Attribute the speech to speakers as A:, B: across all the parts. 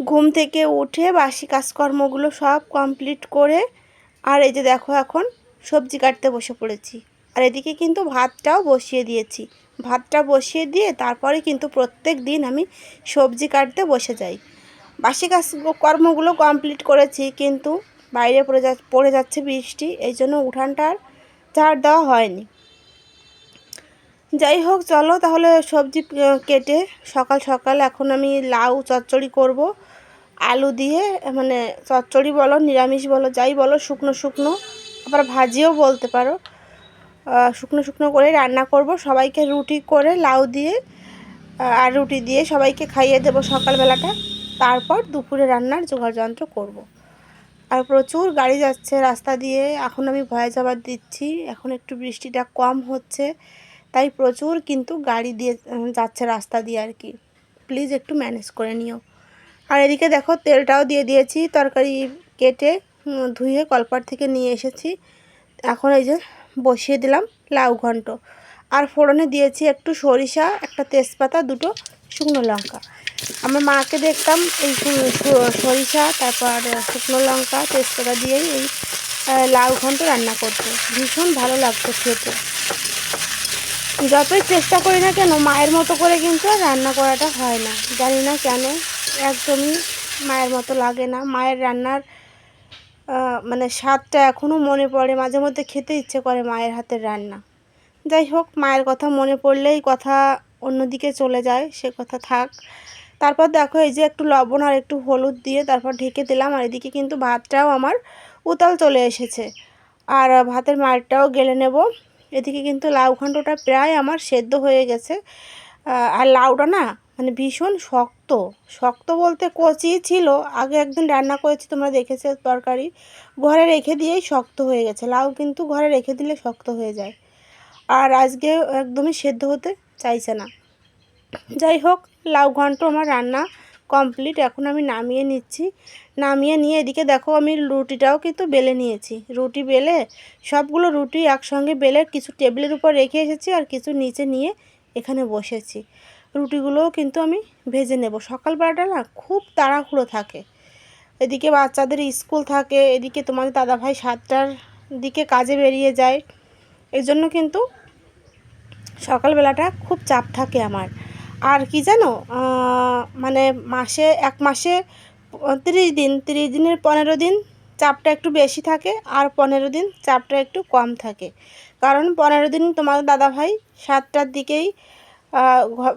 A: ঘুম থেকে উঠে বাসি কাজকর্মগুলো সব কমপ্লিট করে আর এই যে দেখো এখন সবজি কাটতে বসে পড়েছি। আর এদিকে কিন্তু ভাতটাও বসিয়ে দিয়েছি। ভাতটা বসিয়ে দিয়ে তারপরে কিন্তু প্রত্যেক দিন আমি সবজি কাটতে বসে যাই। বাসি কর্মগুলো কমপ্লিট করেছি, কিন্তু বাইরে পড়ে যাচ্ছে বৃষ্টি, এই জন্য উঠানটার ঝাড় দেওয়া হয়নি। যাই হোক, চলো তাহলে সবজি কেটে সকাল সকাল এখন আমি লাউ চচ্চড়ি করব আলু দিয়ে, মানে চচ্চড়ি বলো নিরামিষ বলো যাই বলো, শুকনো শুকনো, আবার ভাজিও বলতে পারো। শুকনো শুকনো করে রান্না করব, সবাইকে রুটি করে লাউ দিয়ে আর রুটি দিয়ে সবাইকে খাইয়ে দেবো সকালবেলাটা। তারপর দুপুরে রান্নার জোগাড়যন্ত্র করব। আর প্রচুর গাড়ি যাচ্ছে রাস্তা দিয়ে, এখন আমি ভয়েস ওভার দিচ্ছি, এখন একটু বৃষ্টিটা কম হচ্ছে, তাই প্রচুর কিন্তু গাড়ি দিয়ে যাচ্ছে রাস্তা দিয়ে আর কি। প্লিজ একটু ম্যানেজ করে নিও। আর এদিকে দেখো তেলটাও দিয়ে দিয়েছি, তরকারি কেটে ধুয়ে কলপাট থেকে নিয়ে এসেছি। এখন এই যে বসিয়ে দিলাম লাউ ঘন্ট। আর ফোড়নে দিয়েছি একটু সরিষা, একটা তেজপাতা, দুটো শুকনো লঙ্কা। আমার মাকে দেখতাম এই সরিষা তারপর শুকনো লঙ্কা তেজপাতা দিয়েই এই লাউ ঘন্ট রান্না করতে, ভীষণ ভালো লাগতো খেতে। যতই চেষ্টা করি না কেন মায়ের মতো করে কিন্তু আর রান্না করাটা হয় না, জানি না কেন, একদমই মায়ের মতো লাগে না। মায়ের রান্নার মানে স্বাদটা এখনও মনে পড়ে, মাঝে মধ্যে খেতে ইচ্ছে করে মায়ের হাতের রান্না। যাই হোক, মায়ের কথা মনে পড়লেই কথা অন্যদিকে চলে যায়, সে কথা থাক। তারপর দেখো এই যে একটু লবণ আর একটু হলুদ দিয়ে তারপর ঢেকে দিলাম। আর এদিকে কিন্তু ভাতটাও আমার উতাল চলে এসেছে, আর ভাতের মারটাও গেলে নেব। এদিকে কিন্তু লাউ ঘন্টটা প্রায় আমার সেদ্ধ হয়ে গেছে। আর লাউটা না মানে ভীষণ শক্ত, শক্ত বলতে কচি ছিল। আগে একদিন রান্না করেছি, তোমরা দেখেছো তরকারি, ঘরে রেখে দিয়েই শক্ত হয়ে গেছে। লাউ কিন্তু ঘরে রেখে দিলে শক্ত হয়ে যায়, আর আজকে একদমই সেদ্ধ হতে চাইছে না। যাই হোক, লাউ ঘন্ট আমার রান্না কমপ্লিট, এখন আমি নামিয়ে নিচ্ছি। নামিয়ে নিয়ে এদিকে দেখো আমি রুটিটাও কিন্তু বেলে নিয়েছি। রুটি বেলে সবগুলো রুটি একসঙ্গে বেলে কিছু টেবিলের উপর রেখে এসেছি, আর কিছু নিচে নিয়ে এখানে বসেছি। রুটিগুলোও কিন্তু আমি ভেজে নেব। সকালবেলাটা না খুব তাড়াহুড়ো থাকে, এদিকে বাচ্চাদের স্কুল থাকে, এদিকে তোমাদের দাদাভাই 7টার দিকে কাজে বেরিয়ে যায়, এই জন্য কিন্তু সকালবেলাটা খুব চাপ থাকে আমার। আর কি জানো, মানে এক মাসে 30 দিন, 30 দিনের 15 দিন চাপটা একটু বেশি থাকে, আর 15 দিন চাপটা একটু কম থাকে। কারণ 15 দিন তোমার দাদাভাই 7টার দিকেই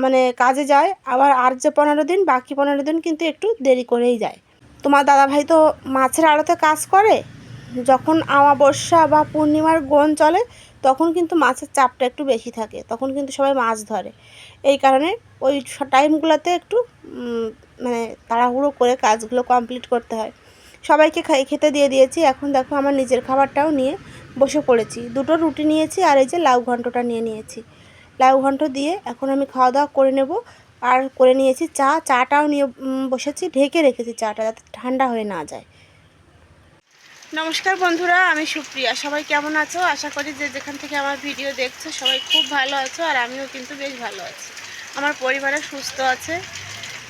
A: মানে কাজে যায়, আবার আর যে 15 দিন, বাকি 15 দিন কিন্তু একটু দেরি করেই যায়। তোমার দাদাভাই তো মাছের আড়তে কাজ করে, যখন অমাবস্যা বা পূর্ণিমার গোন চলে তখন কিন্তু মাছের চাপটা একটু বেশি থাকে, তখন কিন্তু সবাই মাছ ধরে। এই কারণে ওই টাইমগুলোতে একটু মানে তাড়াহুড়ো করে কাজগুলো কমপ্লিট করতে হয়। সবাইকে খেতে দিয়ে দিয়েছি। এখন দেখো আমার নিজের খাবারটাও নিয়ে বসে পড়েছি। দুটো রুটি নিয়েছি, আর এই যে লাউ ঘন্টটা নিয়েছি। লাউ ঘন্ট দিয়ে এখন আমি খাওয়া দাওয়া করে নেব। আর করে নিয়েছি চাটাও নিয়ে বসেছি, ঢেকে রেখেছি চাটা যাতে ঠান্ডা হয়ে না যায়। নমস্কার বন্ধুরা, আমি সুপ্রিয়া। সবাই কেমন আছো? আশা করি যে যেখান থেকে আমার ভিডিও দেখছো সবাই খুব ভালো আছো, আর আমিও কিন্তু বেশ ভালো আছি। আমার পরিবারে সুস্থ আছে।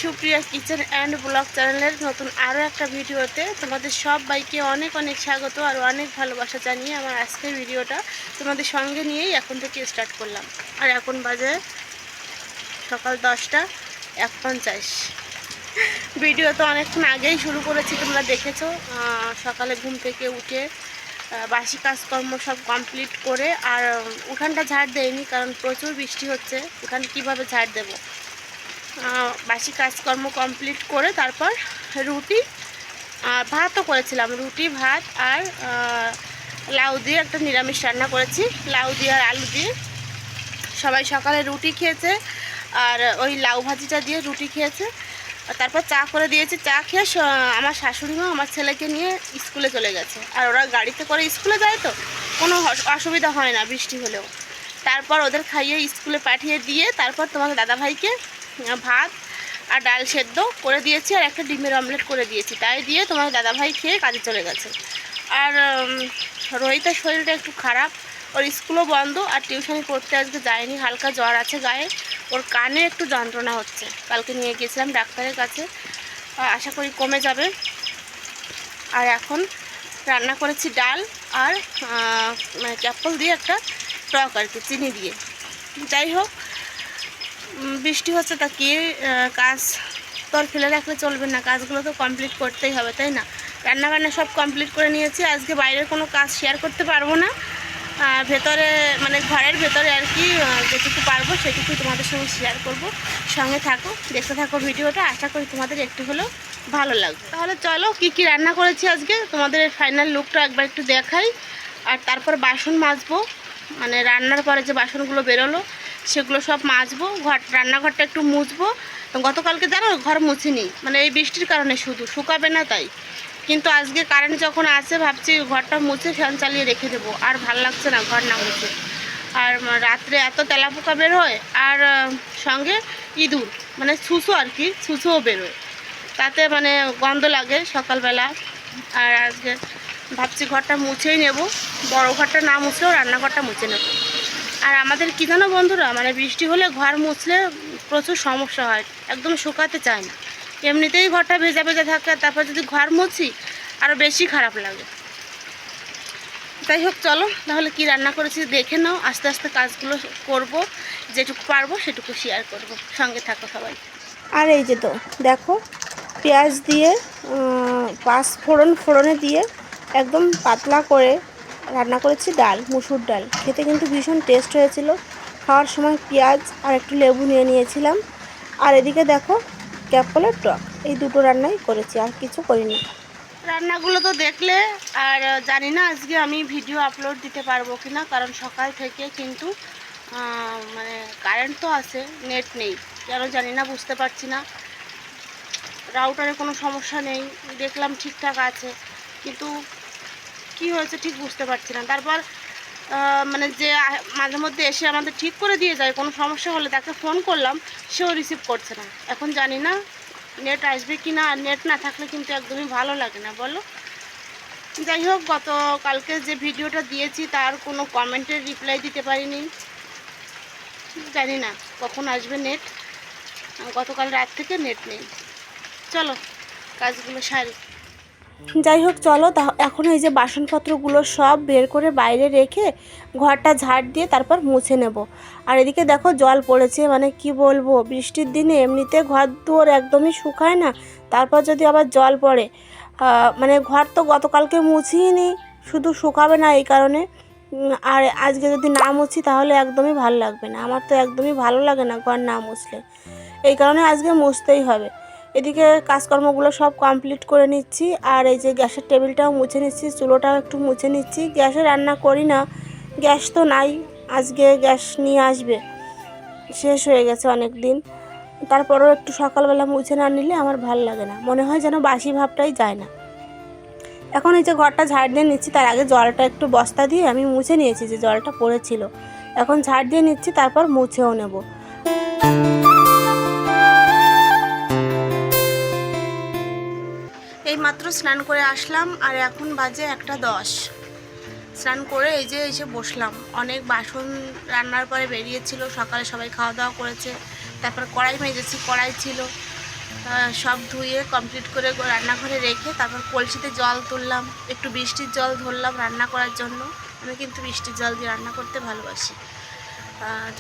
A: সুপ্রিয়া কিচেন অ্যান্ড ব্লগ চ্যানেলের নতুন আরও একটা ভিডিওতে তোমাদের সবাইকে অনেক অনেক স্বাগত আর অনেক ভালোবাসা জানিয়ে আমার আজকের ভিডিওটা তোমাদের সঙ্গে নিয়েই এখন থেকে স্টার্ট করলাম। আর এখন বাজে সকাল 10:51। ভিডিও তো অনেকক্ষণ আগেই শুরু করেছি, তোমরা দেখেছো। সকালে ঘুম থেকে উঠে বাসি কাজকর্ম সব কমপ্লিট করে, আর উঠানটা ঝাড় দেয়নি কারণ প্রচুর বৃষ্টি হচ্ছে, উঠান কীভাবে ঝাড় দেবো। বাসি কাজকর্ম কমপ্লিট করে তারপর রুটি ভাতও করেছিলাম, রুটি ভাত আর লাউ দিয়ে একটা নিরামিষ রান্না করেছি, লাউ দিয়ে আর আলু দিয়ে। সবাই সকালে রুটি খেয়েছে, আর ওই লাউ ভাজিটা দিয়ে রুটি খেয়েছে। তারপর চা করে দিয়েছি, চা খেয়ে আমার শাশুড়িমা আমার ছেলেকে নিয়ে স্কুলে চলে গেছে। আর ওরা গাড়িতে করে স্কুলে যায়, তো কোনো অসুবিধা হয় না বৃষ্টি হলেও। তারপর ওদের খাইয়ে স্কুলে পাঠিয়ে দিয়ে তারপর তোমাদের দাদাভাইকে ভাত আর ডাল সেদ্ধ করে দিয়েছি, আর একটা ডিমের অমলেট করে দিয়েছি। তাই দিয়ে তোমাদের দাদাভাই খেয়ে কাজে চলে গেছে। আর রোহিতের শরীরটা একটু খারাপ, ওর স্কুলও বন্ধ, আর টিউশনি পড়তে আজকে যায়নি, হালকা জ্বর আছে গায়ে, ওর কানে একটু যন্ত্রণা হচ্ছে। কালকে নিয়ে গেছিলাম ডাক্তারের কাছে, আশা করি কমে যাবে। আর এখন রান্না করেছি ডাল আর মানে ক্যাপল দিয়ে একটা টক আর কি, চিনি দিয়ে। যাই হোক, বৃষ্টি হচ্ছে তা কি কাজ তো আর ফেলে রাখলে চলবে না, কাজগুলো তো কমপ্লিট করতেই হবে, তাই না? রান্নাবান্না সব কমপ্লিট করে নিয়েছি। আজকে বাইরের কোনো কাজ শেয়ার করতে পারবো না, ভেতরে মানে ঘরের ভেতরে আর কি যেটুকু পারবো সেটুকুই তোমাদের সঙ্গে শেয়ার করব। সঙ্গে থাকো, দেখতে থাকো ভিডিওটা, আশা করি তোমাদের একটু হলেও ভালো লাগবে। তাহলে চলো কি কি রান্না করেছি আজকে তোমাদের ফাইনাল লুকটা একবার একটু দেখাই। আর তারপর বাসন মাজবো, মানে রান্নার পরে যে বাসনগুলো বেরোলো সেগুলো সব মাজবো, রান্নাঘরটা একটু মুছবো। গতকালকে জানো ঘর মুছিনি, মানে এই বৃষ্টির কারণে শুধু শুকাবে না তাই। কিন্তু আজকে কারেন্ট যখন আসে ভাবছি ঘরটা মুছে ফ্যান চালিয়ে রেখে দেবো, আর ভাল লাগছে না ঘর না মুছে। আর রাত্রে এত তেলাপোকা বেরোয়, আর সঙ্গে ইঁদুর মানে ছুঁচো আর কি, ছুঁচোও বেরোয়, তাতে মানে গন্ধ লাগে সকালবেলা। আর আজকে ভাবছি ঘরটা মুছেই নেব, বড় ঘরটা না মুছলেও রান্নাঘরটা মুছে নেব। আর আমাদের কী জানো বন্ধুরা, মানে বৃষ্টি হলে ঘর মুছলে প্রচুর সমস্যা হয়, একদম শুকাতে চায় না। এমনিতেই ঘরটা ভেজা ভেজা থাকে, তারপর যদি ঘর মুছি আরও বেশি খারাপ লাগে। যাই হোক চলো তাহলে কি রান্না করেছি দেখে নাও, আস্তে আস্তে কাজগুলো করব, যেটুকু পারবো সেটুকু শেয়ার করব। সঙ্গে থাকো সবাই। আর এই যে তো দেখো, পেঁয়াজ দিয়ে ফোড়নে দিয়ে একদম পাতলা করে রান্না করেছি ডাল, মুসুর ডাল। খেতে কিন্তু ভীষণ টেস্ট হয়েছিল। খাওয়ার সময় পেঁয়াজ আর একটু লেবু নিয়ে নিয়েছিলাম। আর এদিকে দেখো ক্যাপকলের টক, এই দুটো রান্নাই করেছি, আর কিছু করিনি। রান্নাগুলো তো দেখলে, আর জানি না আজকে আমি ভিডিও আপলোড দিতে পারবো কি না, কারণ সকাল থেকে কিন্তু মানে কারেন্ট তো আছে, নেট নেই কেন জানি না, বুঝতে পারছি না। রাউটারে কোনো সমস্যা নেই, দেখলাম ঠিকঠাক আছে, কিন্তু কি হয়েছে ঠিক বুঝতে পারছি না। তারপর মানে যে মাঝে মধ্যে এসে আমাদের ঠিক করে দিয়ে যায় কোনো সমস্যা হলে, তাকে ফোন করলাম, সেও রিসিভ করছে না। এখন জানি না নেট আসবে কি না, আর নেট না থাকলে কিন্তু একদমই ভালো লাগে না, বলো। যাই হোক, গতকালকে যে ভিডিওটা দিয়েছি তার কোনো কমেন্টের রিপ্লাই দিতে পারিনি, জানি না কখন আসবে নেট। গতকাল রাত থেকে নেট নেই। চলো কাজগুলো সারি। যাই হোক চলো, এখন এই যে বাসনপত্রগুলো সব বের করে বাইরে রেখে ঘরটা ঝাড় দিয়ে তারপর মুছে নেব। আর এদিকে দেখো জল পড়েছে, মানে কি বলবো, বৃষ্টির দিনে এমনিতে ঘর দুয়ার একদমই শুকায় না, তারপর যদি আবার জল পড়ে, মানে ঘর তো গতকালকে মুছিই নি, শুধু শুকাবে না এই কারণে। আর আজকে যদি না মুছি তাহলে একদমই ভালো লাগবে না, আমার তো একদমই ভালো লাগে না ঘর না মুছলে, এই কারণে আজকে মুছতেই হবে। এদিকে কাজকর্মগুলো সব কমপ্লিট করে নিচ্ছি। আর এই যে গ্যাসের টেবিলটাও মুছে নিচ্ছি, চুলোটাও একটু মুছে নিচ্ছি। গ্যাসে রান্না করি না, গ্যাস তো নাই, আজকে গ্যাস নিয়ে আসবে, শেষ হয়ে গেছে অনেক দিন। তারপরেও একটু সকালবেলা মুছে না নিলে আমার ভাল লাগে না, মনে হয় যেন বাসি ভাবটাই যায় না। এখন এই যে ঘরটা ঝাড় দিয়ে নিচ্ছি, তার আগে জলটা একটু বস্তা দিয়ে আমি মুছে নিয়েছি, যে জলটা পড়েছিল। এখন ঝাড় দিয়ে নিচ্ছি, তারপর মুছেও নেব। এই মাত্র স্নান করে আসলাম, আর এখন বাজে 1:10। স্নান করে এই যে এসে বসলাম। অনেক বাসন রান্নার পরে বেরিয়েছিল, সকালে সবাই খাওয়া দাওয়া করেছে, তারপর কড়াই মেজেছি, কড়াই ছিল, সব ধুয়ে কমপ্লিট করে রান্নাঘরে রেখে তারপর কলসিতে জল তুললাম, একটু বৃষ্টির জল ধরলাম রান্না করার জন্য। আমি কিন্তু বৃষ্টির জল দিয়ে রান্না করতে ভালোবাসি,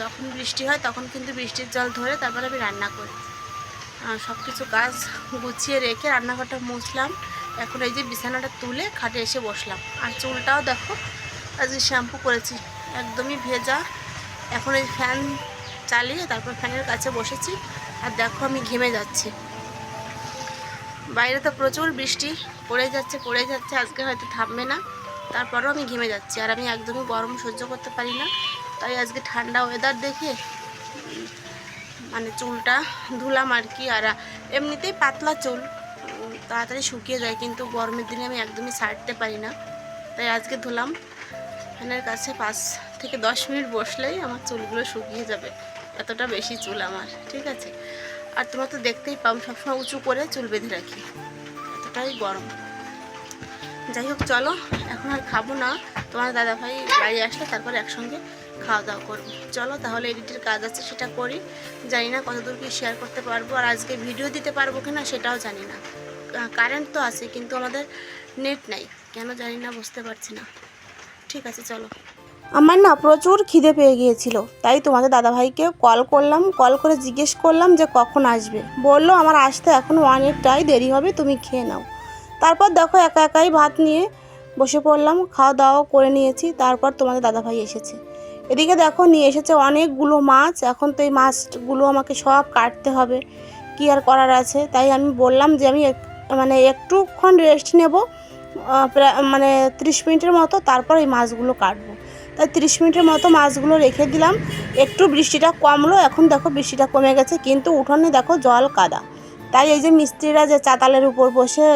A: যখন বৃষ্টি হয় তখন কিন্তু বৃষ্টির জল ধরে তারপর আমি রান্না করি। সব কিছু কাজ গুছিয়ে রেখে রান্নাঘরটা মুছলাম। এখন এই যে বিছানাটা তুলে খাটে এসে বসলাম। আর চুলটাও দেখো আজকে শ্যাম্পু করেছি, একদমই ভেজা। এখন এই ফ্যান চালিয়ে তারপর ফ্যানের কাছে বসেছি, আর দেখো আমি ঘেমে যাচ্ছি। বাইরে তো প্রচুর বৃষ্টি পড়ে যাচ্ছে, আজকে হয়তো থামবে না, তারপরেও আমি ঘেমে যাচ্ছি। আর আমি একদমই গরম সহ্য করতে পারি না, তাই আজকে ঠান্ডা ওয়েদার দেখে মানে চুলটা ধুলাম আর কি। আর এমনিতেই পাতলা চুল, তাড়াতাড়ি শুকিয়ে যায়, কিন্তু গরমের দিনে আমি একদমই ছাড়তে পারি না, তাই আজকে ধুলাম। ফ্যানের কাছে 5 থেকে 10 মিনিট বসলেই আমার চুলগুলো শুকিয়ে যাবে, এতটা বেশি চুল আমার, ঠিক আছে। আর তোমরা তো দেখতেই পাও সবসময় উঁচু করে চুল বেঁধে রাখি, এতটাই গরম। যাই হোক চলো, এখন আর খাবো না, তোমার দাদাভাই বাড়ি আসলে তারপর একসঙ্গে খাওয়া দাওয়া করবো। চলো তাহলে, এডিটের কাজ আছে সেটা করি। জানি না কতদূর কি শেয়ার করতে পারবো, আর আজকে ভিডিও দিতে পারবো কিনা সেটাও জানি না। কারেন্ট তো আছে কিন্তু আমাদের নেট নাই, কেন জানি না, বুঝতে পারছি না। ঠিক আছে চলো। আমার না প্রচুর খিদে পেয়ে গিয়েছিল, তাই তোমাদের দাদাভাইকে কল করলাম, কল করে জিজ্ঞেস করলাম যে কখন আসবে। বললো আমার আসতে এখন অনেকটাই দেরি হবে, তুমি খেয়ে নাও। তারপর দেখো একা একাই ভাত নিয়ে বসে পড়লাম, খাওয়া দাওয়া করে নিয়েছি। তারপর তোমাদের দাদাভাই এসেছে। এদিকে দেখো নিয়ে এসেছে অনেকগুলো মাছ। এখন তো এই মাছগুলো আমাকে সব কাটতে হবে, কি আর করার আছে। তাই আমি বললাম যে আমি মানে একটুক্ষণ রেস্ট নেব, মানে 30 মিনিটের মতো, তারপর এই মাছগুলো কাটবো। তাই 30 মিনিটের মতো মাছগুলো রেখে দিলাম। একটু বৃষ্টিটা কমলো, এখন দেখো বৃষ্টিটা কমে গেছে, কিন্তু উঠোনে দেখো জল কাদা। তাই এই যে মিস্ত্রিরা যে চাতালের উপর বসে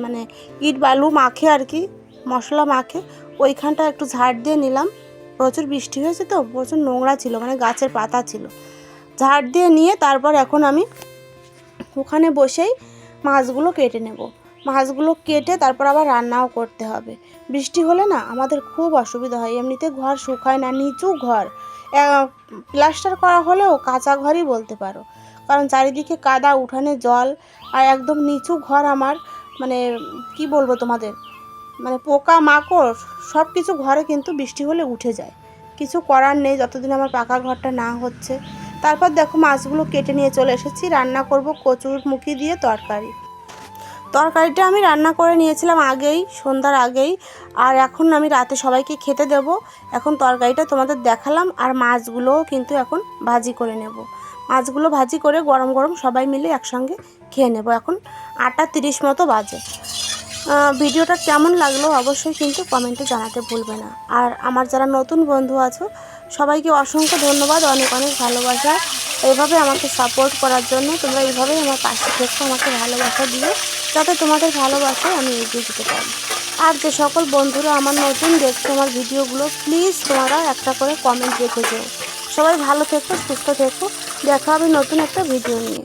A: মানে ইট বালু মাখে আর কি, মশলা মাখে, ওইখানটা একটু ঝাড় দিয়ে নিলাম। প্রচুর বৃষ্টি হয়েছে তো, প্রচুর নোংরা ছিল, মানে গাছের পাতা ছিল। ঝাড় দিয়ে নিয়ে তারপর এখন আমি ওখানে বসেই মাছগুলো কেটে নেব। মাছগুলো কেটে তারপর আবার রান্নাও করতে হবে। বৃষ্টি হলে না আমাদের খুব অসুবিধা হয়, এমনিতে ঘর শুকায় না, নিচু ঘর, প্লাস্টার করা হলেও কাঁচা ঘরই বলতে পারো, কারণ চারিদিকে কাদা, উঠানে জল, আর একদম নিচু ঘর আমার। মানে কি বলবো তোমাদের, মানে পোকা মাকড় সব কিছু ঘরে কিন্তু বৃষ্টি হলে উঠে যায়। কিছু করার নেই যতদিন আমার পাকা ঘরটা না হচ্ছে। তারপর দেখো মাছগুলো কেটে নিয়ে চলে এসেছি, রান্না করব কচুর মুখি দিয়ে তরকারি। তরকারিটা আমি রান্না করে নিয়েছিলাম আগেই, সন্ধ্যার আগেই, আর এখন আমি রাতে সবাইকে খেতে দেব। এখন তরকারিটা তোমাদের দেখালাম, আর মাছগুলোও কিন্তু এখন ভাজি করে নেব। মাছগুলো ভাজি করে গরম গরম সবাই মিলে একসঙ্গে খেয়ে নেব। এখন 8:30 মতো বাজে। ভিডিওটা কেমন লাগলো অবশ্যই কিন্তু কমেন্টে জানাতে ভুলবে না। আর আমার যারা নতুন বন্ধু আছো সবাইকে অসংখ্য ধন্যবাদ, অনেক অনেক ভালোবাসা। এইভাবে আমাকে সাপোর্ট করার জন্য, তোমরা এইভাবেই আমার পাশে থেকে আমাকে ভালোবাসা দিও, যাতে তোমাদের ভালোবাসায় আমি এগিয়ে যেতে পারি। আর যে সকল বন্ধুরা আমার নতুন দেখছো আমার ভিডিওগুলো, প্লিজ তোমরা একটা করে কমেন্ট রেখে যেও। সবাই ভালো থেকো, সুস্থ থেকো, দেখা হবে নতুন একটা ভিডিও নিয়ে।